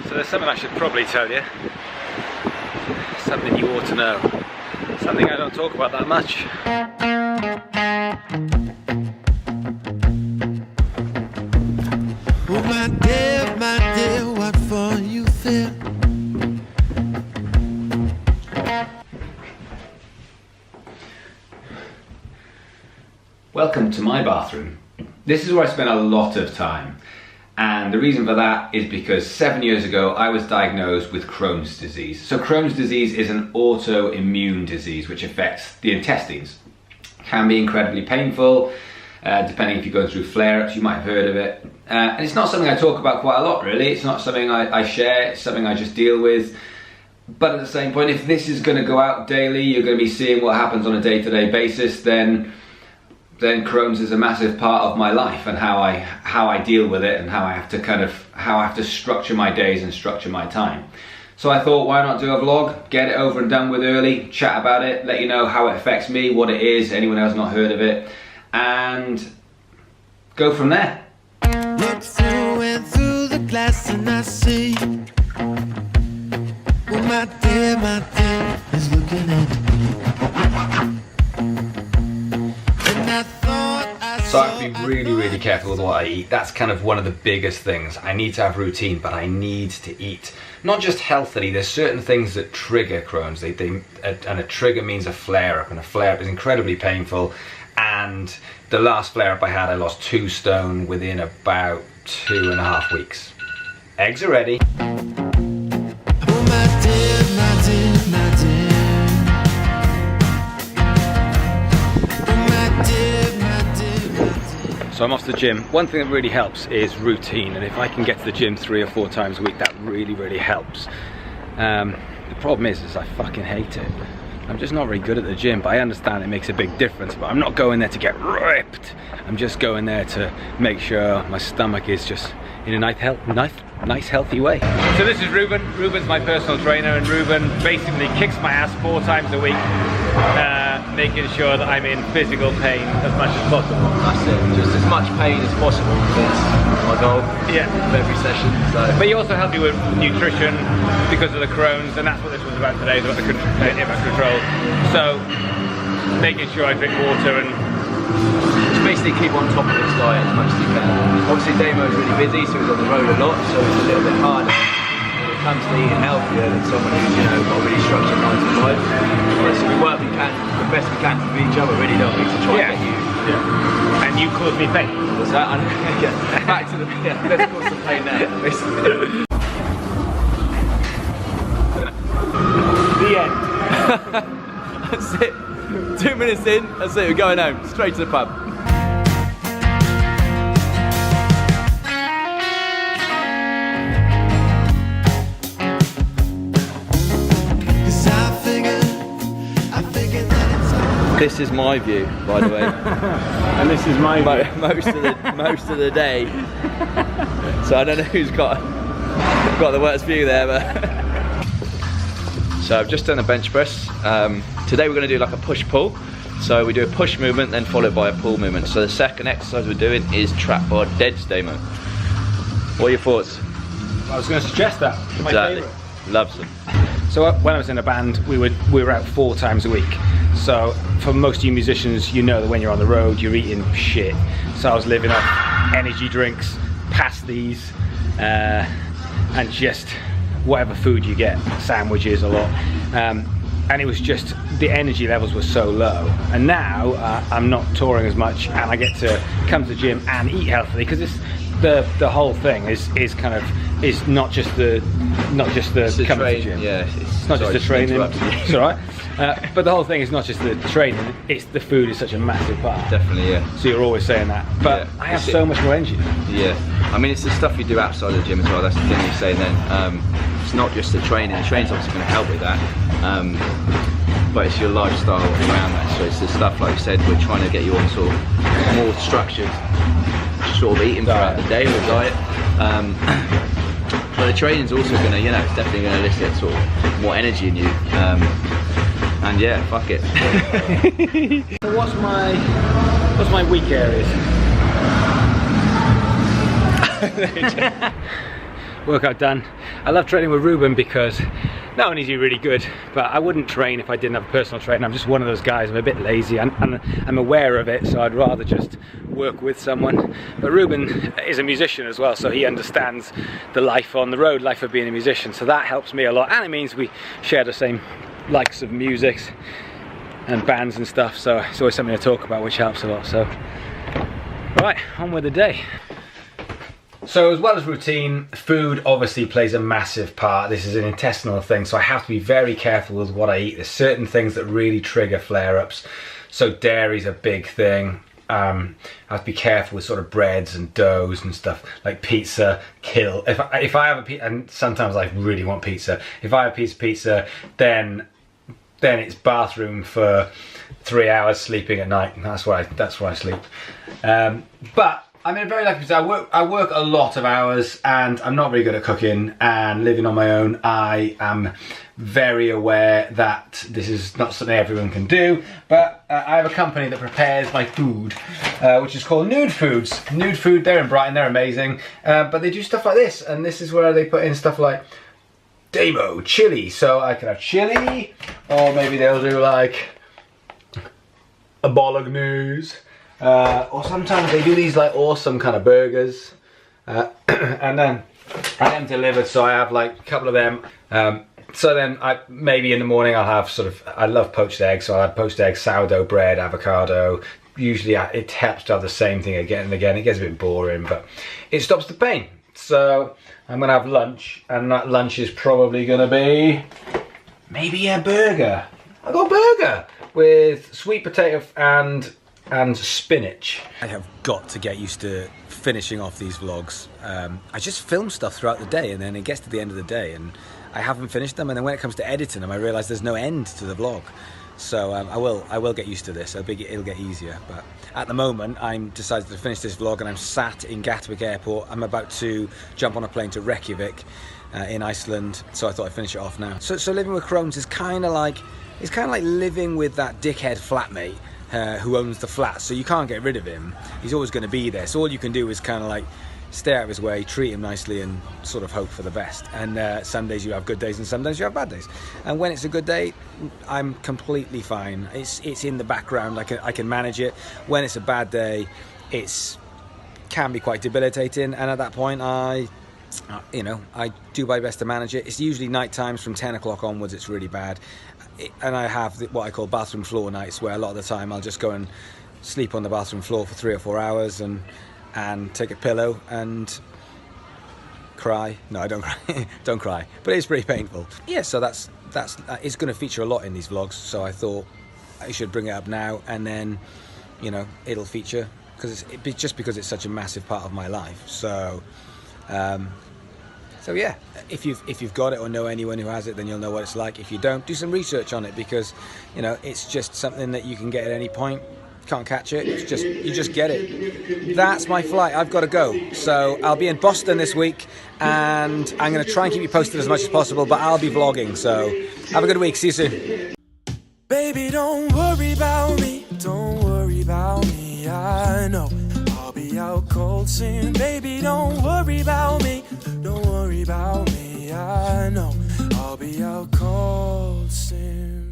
So there's something I should probably tell you. Something you ought to know. Something I don't talk about that much. Oh my dear, what for you fear? Welcome to my bathroom. This is where I spend a lot of time. And the reason for that is because 7 years ago I was diagnosed with Crohn's disease. So Crohn's disease is an autoimmune disease which affects the intestines. Can be incredibly painful, depending if you go through flare-ups, you might have heard of it. And it's not something I talk about quite a lot really, it's not something I share, it's something I just deal with. But at the same point, if this is going to go out daily, you're going to be seeing what happens on a day-to-day basis, then Crohn's is a massive part of my life and how I deal with it and how I have to structure my days and structure my time. So I thought, why not do a vlog, get it over and done with early, chat about it, let you know how it affects me, what it is, anyone else not heard of it, and go from there. Look through and through the glass and I see, well, my dear is looking at me. So I have to be really, really careful with what I eat. That's kind of one of the biggest things. I need to have routine, but I need to eat not just healthily. There's certain things that trigger Crohn's. And a trigger means a flare-up, and a flare-up is incredibly painful. And the last flare-up I had, I lost 2 stone within about 2.5 weeks. Eggs are ready. Oh my dear, my dear, my dear. So I'm off to the gym. One thing that really helps is routine, and if I can get to the gym 3 or 4 times a week, that really, really helps. The problem is I fucking hate it. I'm just not very good at the gym, but I understand it makes a big difference, but I'm not going there to get ripped. I'm just going there to make sure my stomach is just in a nice healthy way. So this is Ruben. Ruben's my personal trainer, and Ruben basically kicks my ass 4 times a week, making sure that I'm in physical pain as much as possible. That's it, just as much pain as possible. That's my goal of every session. So. But you also help me with nutrition because of the Crohn's, and that's what this was about today, is about the impact control. So making sure I drink water and just basically keep on top of this diet as much as you can. Obviously Damo's really busy, so he's on the road a lot, so it's a little bit harder when it comes to eating healthier than someone who's, you know, got a really structured 9 to 5. So we work the best we can for each other, really, don't we, to try and get you. Yeah. And you cause me pain. What's that? Back to the, let's cause some pain there, basically. The end. That's it. 2 minutes in, that's it, we're going home, straight to the pub. This is my view, by the way. And this is my view. most of the day. So I don't know who's got the worst view there, but. So I've just done a bench press. Today we're going to do like a push-pull. So we do a push movement, then followed by a pull movement. So the second exercise we're doing is trap bar deads, Damo. What are your thoughts? I was going to suggest that. My favourite. Loves them. So when I was in a band, we were out 4 times a week. So for most of you musicians, you know that when you're on the road, you're eating shit. So I was living off energy drinks, pasties, and just whatever food you get, sandwiches a lot. And it was just, the energy levels were so low. And now I'm not touring as much, and I get to come to the gym and eat healthily, because it's the whole thing is kind of, is not just the coming to the gym. Yeah, it's not just the training. It's alright. But the whole thing is not just the training, it's the food is such a massive part. Definitely, yeah. So you're always saying that. But yeah, I have so much more energy. Yeah. I mean, it's the stuff you do outside of the gym as well. That's the thing you're saying then. It's not just the training. The training's obviously going to help with that. But it's your lifestyle around that. So it's the stuff, like you said, we're trying to get you on sort of more structured sort of eating throughout the day, or diet. But the training's also going to, you know, it's definitely going to elicit sort of more energy in you. And yeah, fuck it. So what's my weak areas? workout done. I love training with Ruben because not only is he really good, but I wouldn't train if I didn't have a personal trainer. I'm just one of those guys. I'm a bit lazy and I'm aware of it, so I'd rather just work with someone. But Ruben is a musician as well, so he understands the life on the road, life of being a musician, so that helps me a lot, and it means we share the same likes of music and bands and stuff, so it's always something to talk about, which helps a lot. So right, on with the day. So as well as routine, food obviously plays a massive part. This is an intestinal thing, so I have to be very careful with what I eat. There's certain things that really trigger flare-ups. So dairy's a big thing. I have to be careful with sort of breads and doughs and stuff, like pizza, kill. If I have a pizza, and sometimes I really want pizza, if I have a piece of pizza, then it's bathroom for 3 hours, sleeping at night. That's where I sleep. But I'm in a very lucky position. I work a lot of hours, and I'm not very good at cooking, and living on my own, I am very aware that this is not something everyone can do, but I have a company that prepares my food, which is called Nude Foods. Nude Food, they're in Brighton, they're amazing, but they do stuff like this, and this is where they put in stuff like Damo chili, so I can have chili, or maybe they'll do like a bolognese. Or sometimes they do these like awesome kind of burgers, and then I am delivered, so I have like a couple of them. So then maybe in the morning I'll have I love poached eggs, so I'll have poached eggs, sourdough bread, avocado. Usually it helps to have the same thing again and again. It gets a bit boring, but it stops the pain. So I'm gonna have lunch, and that lunch is probably gonna be maybe a burger. I got a burger with sweet potato and spinach. I have got to get used to finishing off these vlogs. I just film stuff throughout the day, and then it gets to the end of the day and I haven't finished them, and then when it comes to editing them I realise there's no end to the vlog. So I will get used to this. It'll get easier, but at the moment I'm decided to finish this vlog, and I'm sat in Gatwick Airport. I'm about to jump on a plane to Reykjavik in Iceland, so I thought I'd finish it off now. So living with Crohn's is kind of like living with that dickhead flatmate who owns the flat, so you can't get rid of him. He's always going to be there, so all you can do is kind of like stay out of his way, treat him nicely, and sort of hope for the best. And some days you have good days and some days you have bad days, and when it's a good day I'm completely fine. It's in the background, I can manage it. When it's a bad day, can be quite debilitating, and at that point I do my best to manage it. It's usually night times from 10 o'clock onwards it's really bad, and I have what I call bathroom floor nights, where a lot of the time I'll just go and sleep on the bathroom floor for 3 or 4 hours and take a pillow and cry. No, I don't cry. Don't cry, but it's pretty painful. Yeah, so that's it's going to feature a lot in these vlogs, so I thought I should bring it up now, and then it'll feature because it's such a massive part of my life. So so yeah, if you've got it or know anyone who has it, then you'll know what it's like. If you don't, do some research on it, because it's just something that you can get at any point. Can't catch it. You just get it. That's my flight. I've got to go. So I'll be in Boston this week, and I'm going to try and keep you posted as much as possible, but I'll be vlogging. So have a good week. See you soon. Baby, don't worry about me. Don't worry about me. I know I'll be out cold soon. Baby, don't worry about me. Don't worry about me. I know I'll be out cold soon.